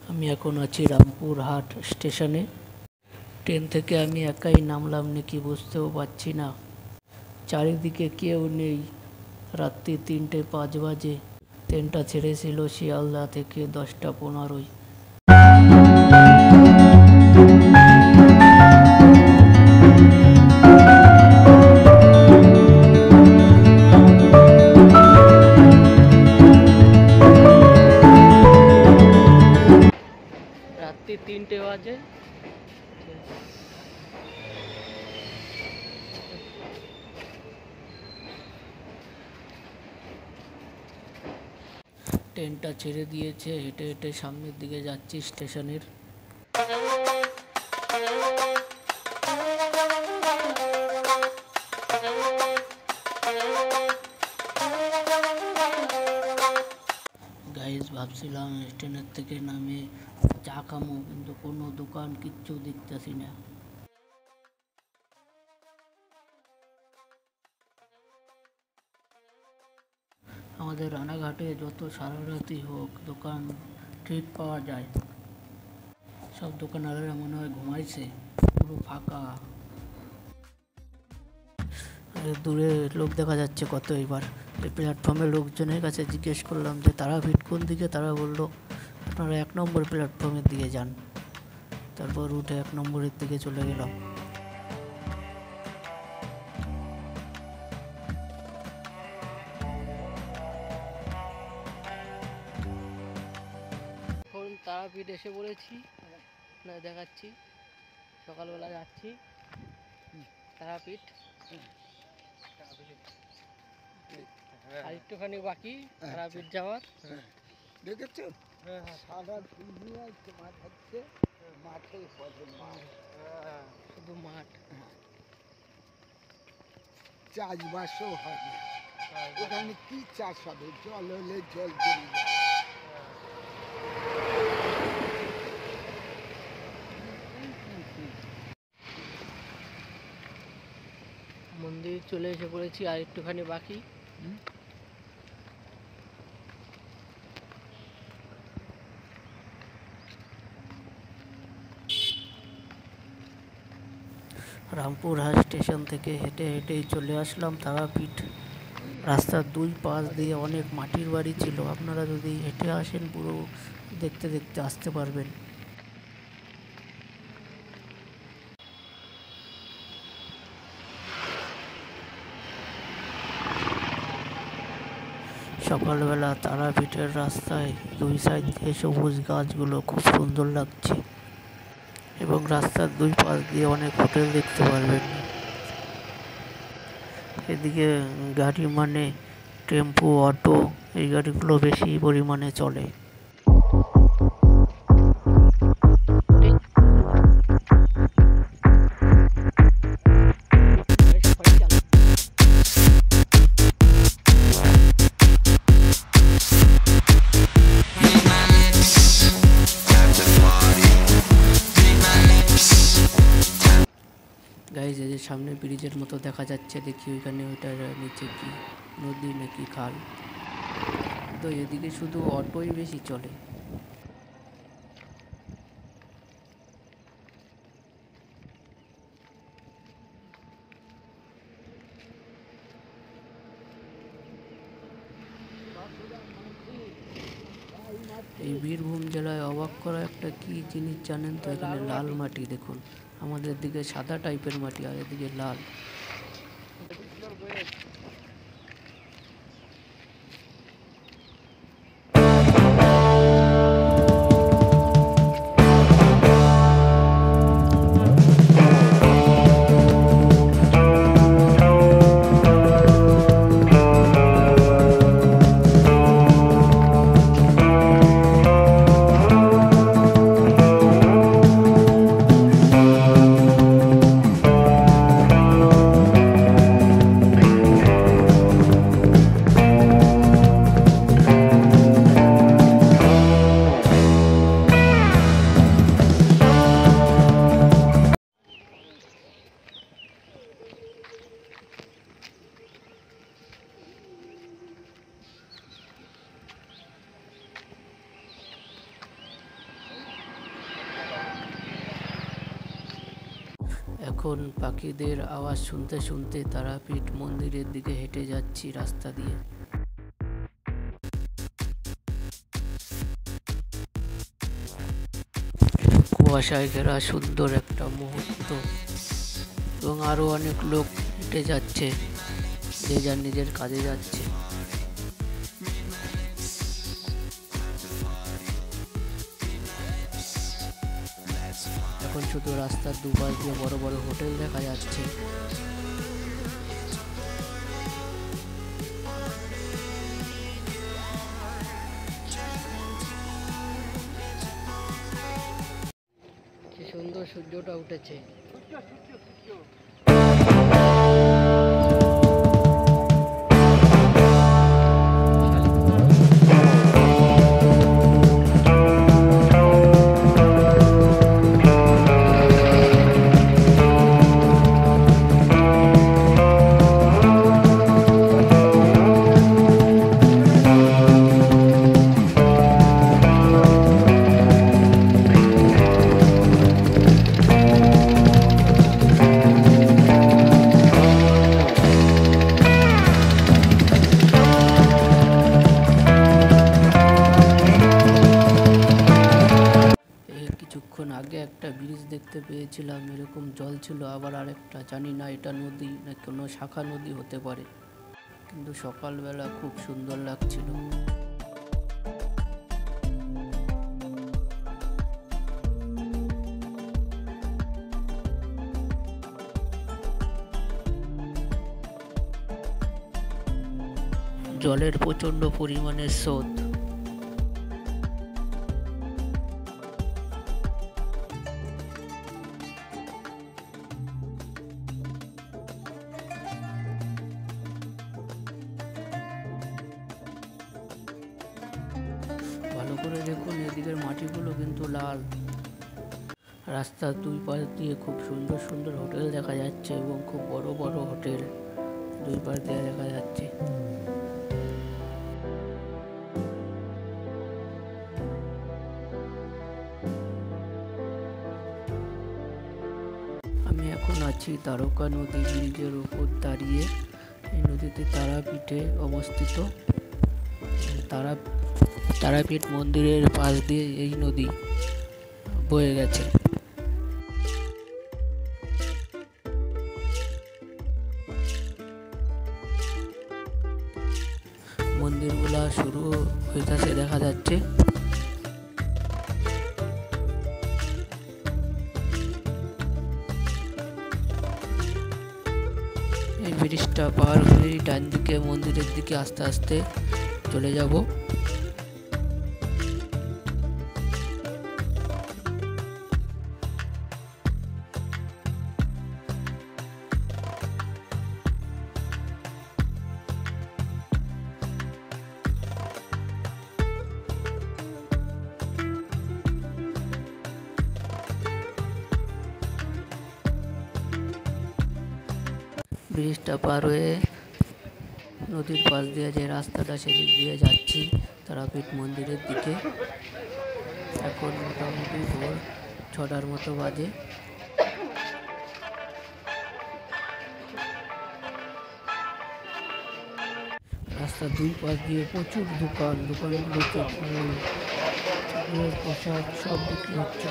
আমি এখন আছি রামপুরহাট স্টেশনে। ট্রেন থেকে আমি একাই নামলাম নাকি বুঝতেও পারছি না। চারিদিকে কেউ নেই। রাত্রি 3:05 বাজে। ট্রেনটা ছেড়েছিল শিয়ালদা থেকে 10:15-য়। রাত্রি 3টে বাজে। ট্রেনটা ছেড়ে দিয়েছে। হেঁটে হেঁটে সামনের দিকে যাচ্ছি স্টেশনের। গাইস, ভাবছিলাম স্টেশনের থেকে নামে চা খামো, কিন্তু কোনো দোকান কিচ্ছু দেখতেছি না। আমাদের রানাঘাটে যত সারা রাতই হোক দোকান ঠিক পাওয়া যায়। সব দোকানদারেরা মনে হয় ঘুমাইছে, পুরো ফাঁকা। দূরে লোক দেখা যাচ্ছে কত। এবার এই প্ল্যাটফর্মে লোকজনের কাছে জিজ্ঞেস করলাম যে তারাপীঠ কোন দিকে। তারা বলল আপনারা 1 নম্বর প্ল্যাটফর্মের দিকে যান। তারপর উঠে 1 নম্বরের দিকে চলে গেলাম। এখন তারাপীঠ এসে পড়েছি। না দেখাচ্ছি, সকালবেলা যাচ্ছি তারাপীঠ। আর একটুখানি বাকি তারাপীঠ যাওয়ার। দেখেছো সারা দুনিয়ায় তোমার হচ্ছে মাঠে শুধু মাঠ, চাষবাসও হবে। এখানে কি চাষ হবে? জল হলে জল চলে যাবে। মন্দির চলে এসে পড়েছি, আর একটুখানি বাকি। রামপুরহাট স্টেশন থেকে হেঁটে হেঁটেই চলে আসলাম তারাপীঠ। রাস্তার 2 পাশ দিয়ে অনেক মাটির বাড়ি ছিল। আপনারা যদি হেঁটে আসেন পুরো দেখতে দেখতে আসতে পারবেন। সকালবেলা তারাপীঠের রাস্তায় 2 সাইড দিয়ে সবুজ গাছগুলো খুব সুন্দর লাগছে, এবং রাস্তার 2 পাশ দিয়ে অনেক হোটেল দেখতে পারবেন। এদিকে গাড়ি মানে টেম্পো, অটো, এই গাড়িগুলো বেশি পরিমাণে চলে। গাইজ, এই যে সামনে ব্রিজের মতো দেখা যাচ্ছে, দেখি ওইখানে ওইটার নিচে কি নদী নাকি খাল। তো এদিকে শুধু অটোই বেশি চলে। এই বীরভূম জেলায় অবাক করা একটা কি জিনিস জানেন তো? এখানে লাল মাটি দেখুন। আমাদের দিকে সাদা টাইপের মাটি, আর এদিকে লাল। কিছুক্ষণ পাখিদের আওয়াজ শুনতে শুনতে তারাপীঠ মন্দিরের দিকে হেঁটে যাচ্ছি রাস্তা দিয়ে। কুয়াশায় ঘেরা সুন্দর একটা মুহূর্ত, এবং আরো অনেক লোক হেঁটে যাচ্ছে, যে যার নিজের কাজে যাচ্ছে। এখন শুধু রাস্তার দুপাশ দিয়ে বড় বড় হোটেল দেখা যাচ্ছে। কি সুন্দর সূর্যটা উঠেছে। কিছুক্ষণ আগে একটা ব্রিজ দেখতে পেয়েছিলাম, এরকম জল ছিল, আবার আরেকটা, জানি না এটা নদী না কোনো শাখা নদী হতে পারে, কিন্তু সকালবেলা খুব সুন্দর লাগছিল। জলের প্রচন্ড পরিমাণে স্রোত। ভালো করে দেখুন, এদিকের মাটিগুলো কিন্তু লাল। রাস্তার দুই পাশ দিয়ে খুব সুন্দর সুন্দর হোটেল দেখা যাচ্ছে, এবং খুব বড় বড় হোটেল দুই পাশ দিয়ে দেখা যাচ্ছে। আমি এখন আছি দ্বারকা নদী ব্রিজের উপর দাঁড়িয়ে। এই নদীতে তারাপীঠে অবস্থিত। তারাপীঠ মন্দিরের পাশ দিয়ে এই নদী বয়ে গেছে। মন্দিরগুলা শুরু হইতেছে দেখা যাচ্ছে। এই ব্রিজটা পার হয়ে ডান দিকে মন্দিরের দিকে আস্তে আস্তে চলে যাব। ব্রিজটা পার হয়ে নদীর পাশ দিয়ে যে রাস্তাটা, সেদিক দিয়ে যাচ্ছি তারাপীঠ মন্দিরের দিকে। এখন মোটামুটি ভোর 6টার মতো বাজে। রাস্তার দুই পাশ দিয়ে প্রচুর দোকানগুলোতে ফুল, পোশাক সব বিক্রি হচ্ছে।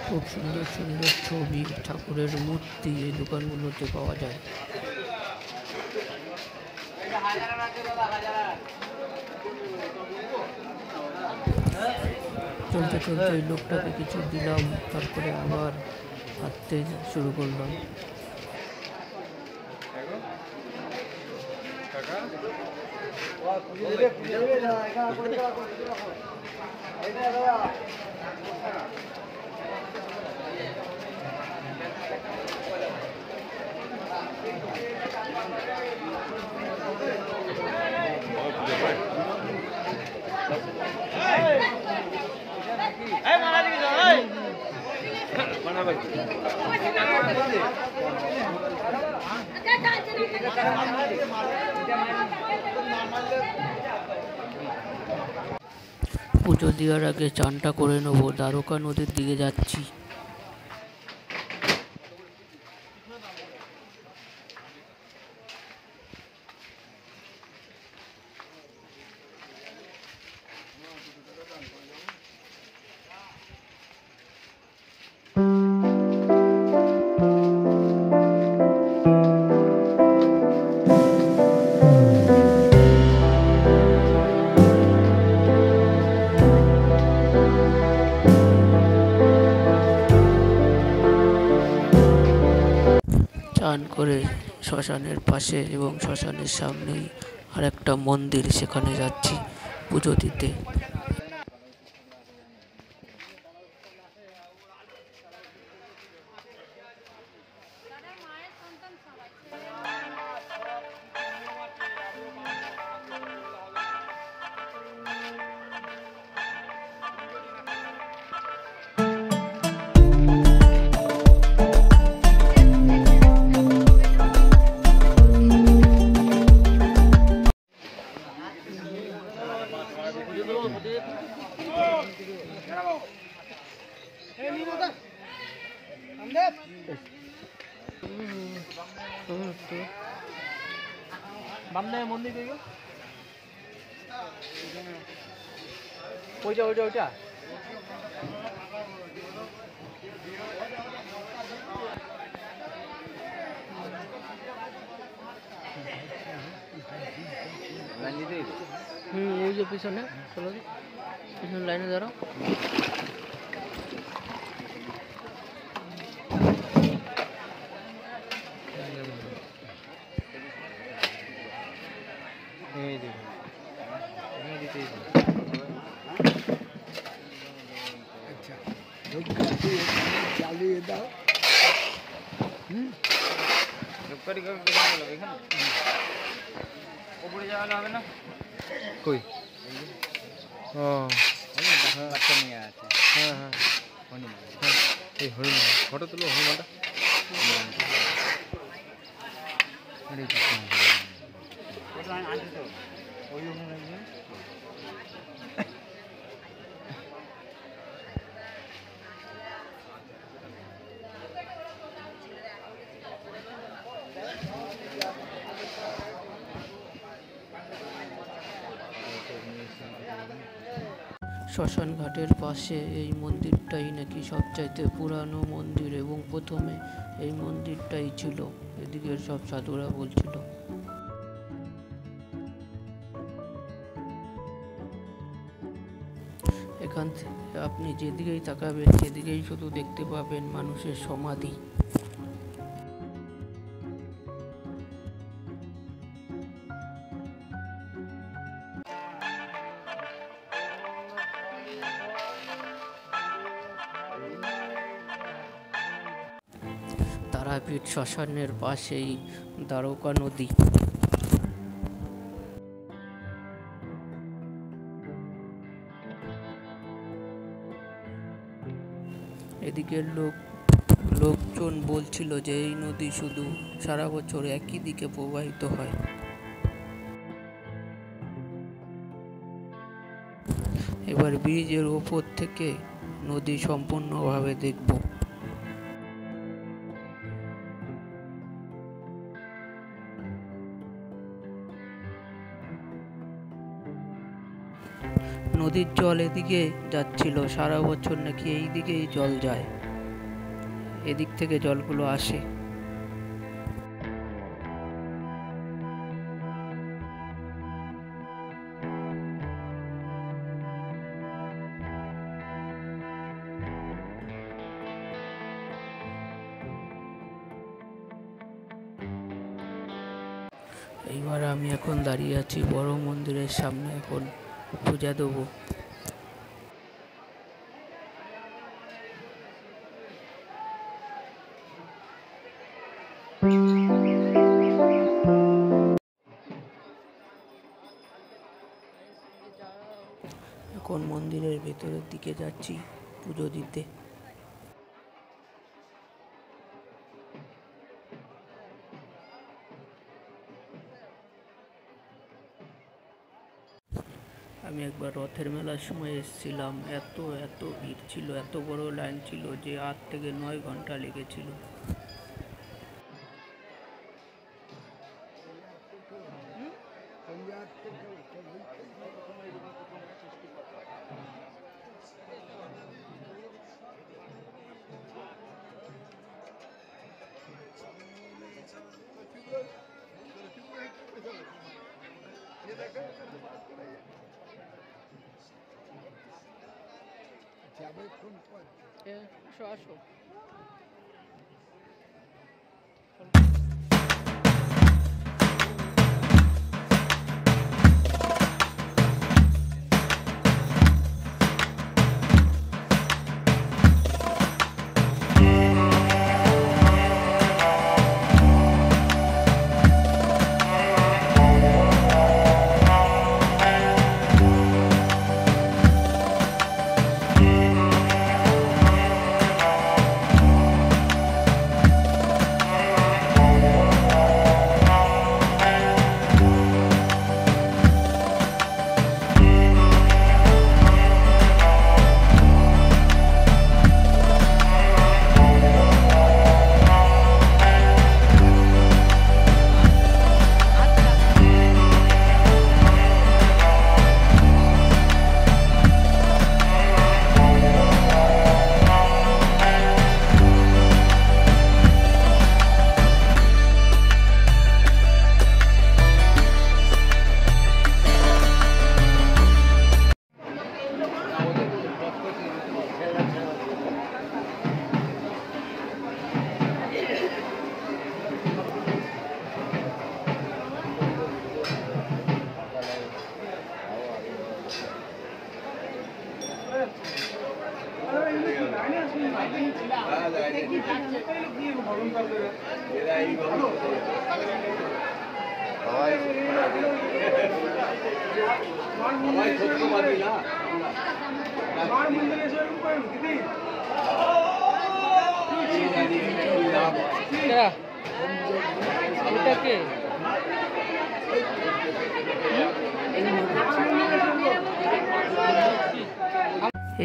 খুব সুন্দর সুন্দর ছবি, ঠাকুরের মূর্তি এই দোকানগুলোতে পাওয়া যায়। চলতে চলতে ওই লোকটাকে কিছু দিলাম, তারপরে আবার হাঁটতে শুরু করলাম। পুজো দেওয়ার আগে চানটা করে নেবো, দ্বারকা নদীর দিকে যাচ্ছি। চান করে শ্মশানের পাশে এবং শ্মশানের সামনেই আর একটা মন্দির, সেখানে যাচ্ছি পুজো দিতে। বামনে মন্দির কই গো? ওইটা ওইটা ওইটা এই যে পিছনে চলো, পিছনে লাইনে দাঁড়াও। আচ্ছা, ধূপকাঠি জ্বালিয়ে দাও। উপরে যাওয়া হবে না? কই? ও বাচ্চা নিয়ে আছে। হ্যাঁ হ্যাঁ, এই হরিণ ফটো তুলো, হনুমানটা। ওই শ্মশান ঘাটের পাশে এই মন্দিরটাই নাকি সবচাইতে পুরানো মন্দির এবং প্রথমে এই মন্দিরটাই ছিল, এদিকের সব সাধুরা বলছিল। এখান থেকে আপনি যেদিকেই তাকাবেন সেদিকেই শুধু দেখতে পাবেন মানুষের সমাধি। তারাপীঠ শ্মশানের পাশেই দ্বারকা নদী। এদিকের লোকজন বলছিল যে এই নদী শুধু সারা বছর একই দিকে প্রবাহিত হয়। এবার ব্রিজের ওপর থেকে নদী সম্পূর্ণভাবে দেখব। নদীর জল এদিকে যাচ্ছিল, সারা বছর নাকি এই দিকেই জল যায়, এদিক থেকে জলগুলো আসে। এইবার আমি এখন দাঁড়িয়ে আছি বড় মন্দিরের সামনে, এখন পূজা দেবো। এখন মন্দিরের ভেতরের দিকে যাচ্ছি পুজো দিতে। আমি একবার রথের মেলার সময় এসেছিলাম, এত এত ভিড় ছিল, এত বড় লাইন ছিল যে 8 থেকে 9 ঘন্টা লেগেছিল। যাবে কোন পথ? আসো আসো।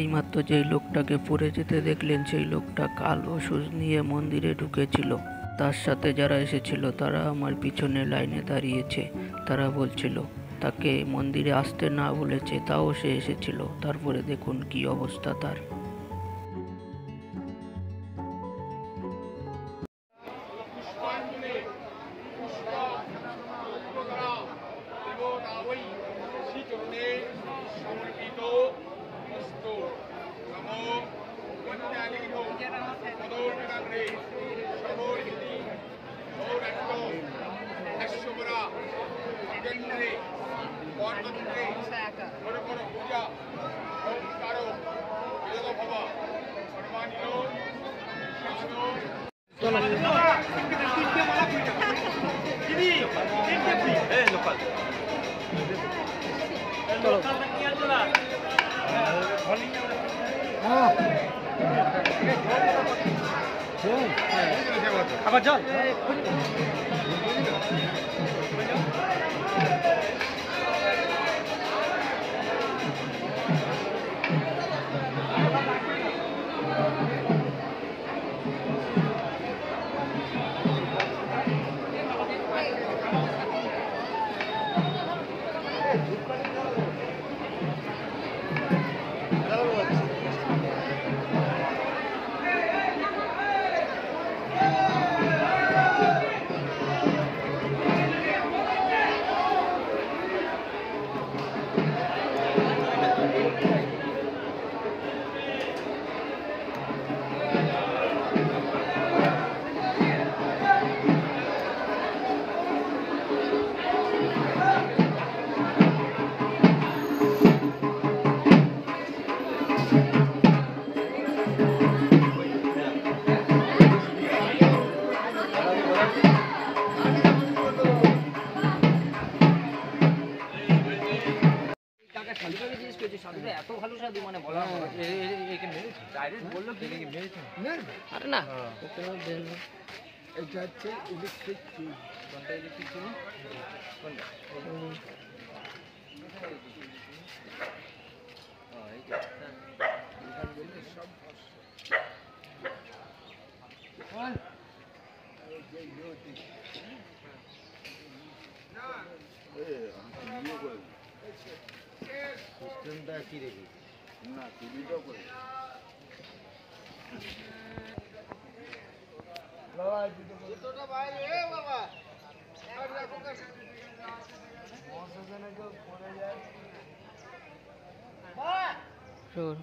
এইমাত্র যেই লোকটাকে পড়ে যেতে দেখলেন, সেই লোকটা কালো সুজ নিয়ে মন্দিরে ঢুকেছিল। তার সাথে যারা এসেছিল তারা আমার পিছনে লাইনে দাঁড়িয়েছে। তারা বলছিল তাকে মন্দিরে আসতে না বলেছে, তাও সে এসেছিল। তারপরে দেখুন কি অবস্থা তার। আবার জল এত ভালো সাধু মানে বলা ডাইরেক্ট বললো কি মেরেছে আরে না এটা হচ্ছে ইলেকট্রিক চুল। কোনটা ইলেকট্রিক চুল? কোনটা সিস্টেমটা কি রেখে না টিভিটাও করে শোন